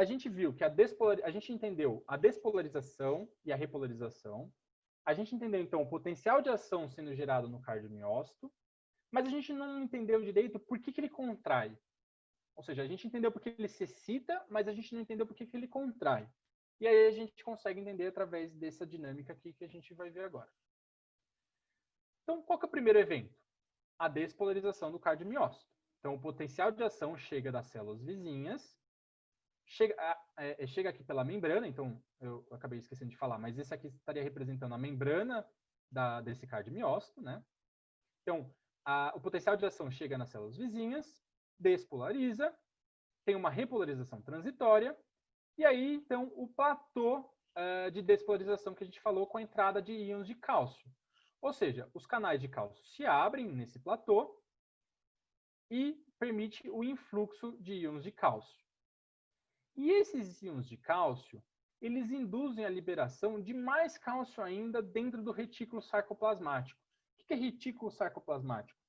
a gente viu que a gente entendeu a despolarização e a repolarização. A gente entendeu, então, o potencial de ação sendo gerado no cardiomiócito, mas a gente não entendeu direito por que ele contrai. Ou seja, a gente entendeu por que ele se excita, mas a gente não entendeu por que ele contrai. E aí a gente consegue entender através dessa dinâmica aqui que a gente vai ver agora. Então, qual que é o primeiro evento? A despolarização do cardiomiócito. Então, o potencial de ação chega das células vizinhas, chega aqui pela membrana, então eu acabei esquecendo de falar, mas esse aqui estaria representando a membrana desse cardiomiócito, né? Então, o potencial de ação chega nas células vizinhas, despolariza, tem uma repolarização transitória, e aí, então, o platô de despolarização que a gente falou com a entrada de íons de cálcio. Ou seja, os canais de cálcio se abrem nesse platô e permite o influxo de íons de cálcio. E esses íons de cálcio, eles induzem a liberação de mais cálcio ainda dentro do retículo sarcoplasmático. O que é retículo sarcoplasmático?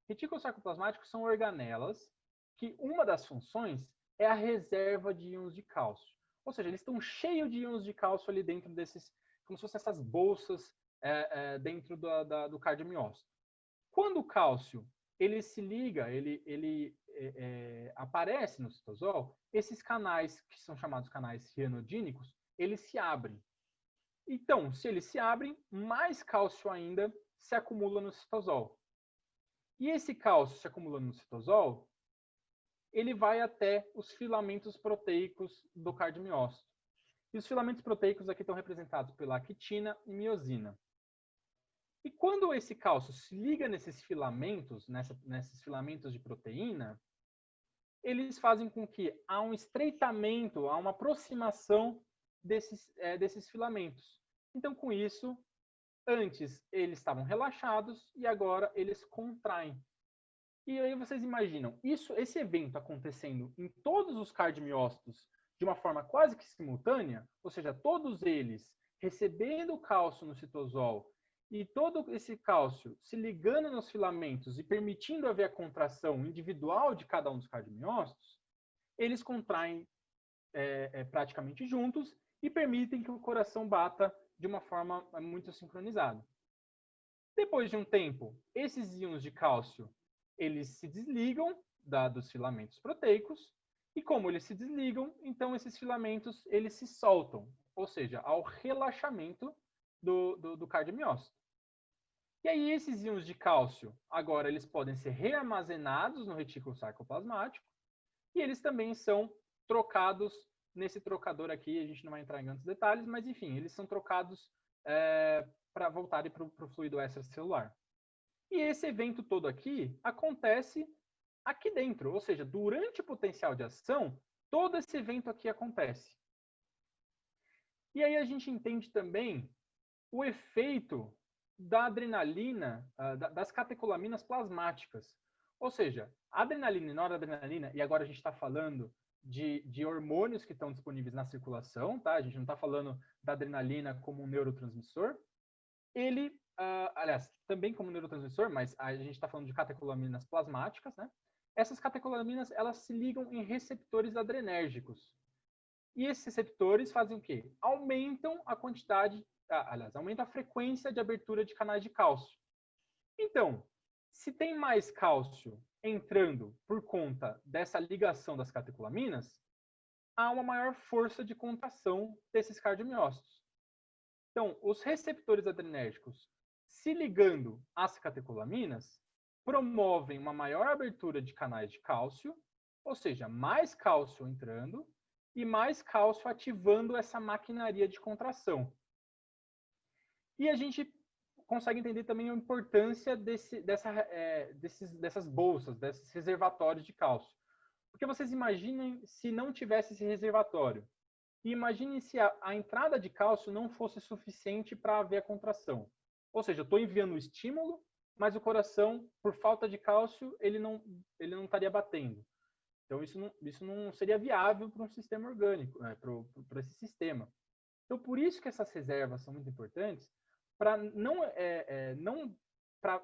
Retículos sarcoplasmáticos são organelas que uma das funções é a reserva de íons de cálcio. Ou seja, eles estão cheios de íons de cálcio ali dentro desses, como se fossem essas bolsas dentro do cardiomiócito. Quando o cálcio ele se liga, ele aparece no citosol, esses canais, que são chamados canais cianodínicos, eles se abrem. Então, se eles se abrem, mais cálcio ainda se acumula no citosol. E esse cálcio se acumulando no citosol, ele vai até os filamentos proteicos do cardiomiócito. E os filamentos proteicos aqui estão representados pela actina e miosina. E quando esse cálcio se liga nesses filamentos, nesses filamentos de proteína, eles fazem com que há um estreitamento, há uma aproximação desses filamentos. Então, com isso, antes eles estavam relaxados e agora eles contraem. E aí vocês imaginam, esse evento acontecendo em todos os cardiomiócitos de uma forma quase que simultânea, ou seja, todos eles recebendo cálcio no citosol e todo esse cálcio se ligando nos filamentos e permitindo haver a contração individual de cada um dos cardiomiócitos, eles contraem praticamente juntos e permitem que o coração bata de uma forma muito sincronizada. Depois de um tempo, esses íons de cálcio eles se desligam dos filamentos proteicos e como eles se desligam, então esses filamentos eles se soltam, ou seja, ao relaxamento do cardiomiócito. E aí esses íons de cálcio, agora eles podem ser rearmazenados no retículo sarcoplasmático e eles também são trocados nesse trocador aqui, a gente não vai entrar em grandes detalhes, mas enfim, eles são trocados para voltarem para o fluido extracelular. E esse evento todo aqui acontece aqui dentro, ou seja, durante o potencial de ação, todo esse evento aqui acontece. E aí a gente entende também o efeito da adrenalina, das catecolaminas plasmáticas. Ou seja, adrenalina e noradrenalina, e agora a gente está falando de hormônios que estão disponíveis na circulação, tá? A gente não está falando da adrenalina como um neurotransmissor. Ele, aliás, também como neurotransmissor, mas a gente está falando de catecolaminas plasmáticas, né? Essas catecolaminas, elas se ligam em receptores adrenérgicos. E esses receptores fazem o quê? Aumentam a quantidade, aumentam a frequência de abertura de canais de cálcio. Então, se tem mais cálcio entrando por conta dessa ligação das catecolaminas, há uma maior força de contração desses cardiomiócitos. Então, os receptores adrenérgicos se ligando às catecolaminas promovem uma maior abertura de canais de cálcio, ou seja, mais cálcio entrando e mais cálcio ativando essa maquinaria de contração. E a gente consegue entender também a importância dessas bolsas, desses reservatórios de cálcio. Porque vocês imaginem se não tivesse esse reservatório. E imagine se a entrada de cálcio não fosse suficiente para haver a contração. Ou seja, eu estou enviando o estímulo, mas o coração, por falta de cálcio, ele não estaria batendo. Então, isso não seria viável para um sistema orgânico, né, para esse sistema. Então, por isso que essas reservas são muito importantes, para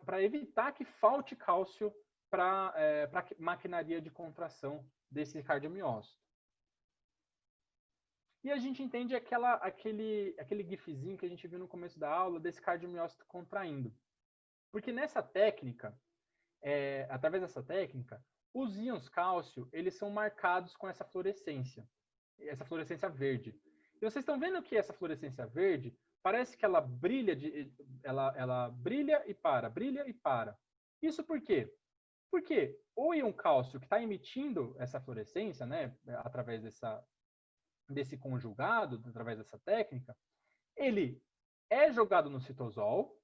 para evitar que falte cálcio para a maquinaria de contração desse cardiomiócito. E a gente entende aquele gifzinho que a gente viu no começo da aula desse cardiomiócito contraindo. Porque nessa técnica, através dessa técnica, os íons cálcio, eles são marcados com essa fluorescência verde. E vocês estão vendo que essa fluorescência verde parece que ela brilha, ela brilha e para, brilha e para. Isso por quê? Porque o íon cálcio que está emitindo essa fluorescência, né, através desse conjugado, através dessa técnica, ele é jogado no citosol,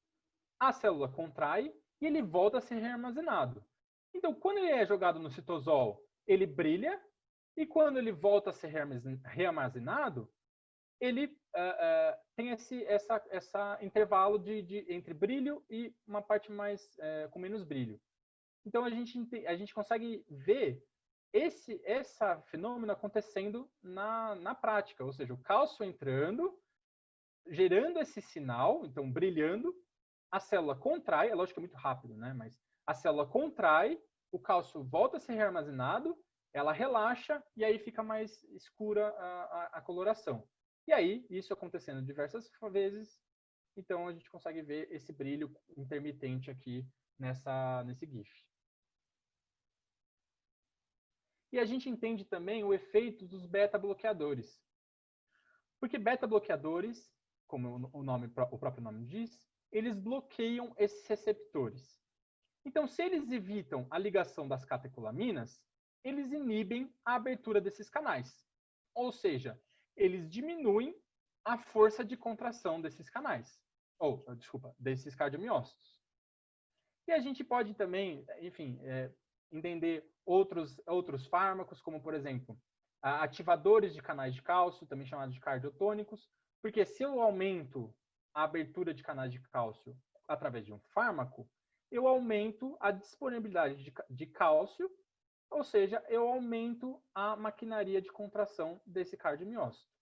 a célula contrai e ele volta a ser rearmazenado. Então, quando ele é jogado no citosol, ele brilha, e quando ele volta a ser rearmazenado, ele tem esse intervalo entre brilho e uma parte mais com menos brilho. Então, a gente consegue ver esse fenômeno acontecendo na prática, ou seja, o cálcio entrando, gerando esse sinal, então brilhando, a célula contrai, é lógico que é muito rápido, né? Mas a célula contrai, o cálcio volta a ser rearmazenado, ela relaxa e aí fica mais escura a coloração. E aí, isso acontecendo diversas vezes, então a gente consegue ver esse brilho intermitente aqui nesse GIF. E a gente entende também o efeito dos beta-bloqueadores. Porque beta-bloqueadores, como o próprio nome diz, eles bloqueiam esses receptores. Então, se eles evitam a ligação das catecolaminas, eles inibem a abertura desses canais. Ou seja, eles diminuem a força de contração desses canais. Desses cardiomiócitos. E a gente pode também, enfim, entender outros fármacos, como, por exemplo, ativadores de canais de cálcio, também chamados de cardiotônicos, porque se eu aumento a abertura de canais de cálcio através de um fármaco, eu aumento a disponibilidade de cálcio, ou seja, eu aumento a maquinaria de contração desse cardiomiócito.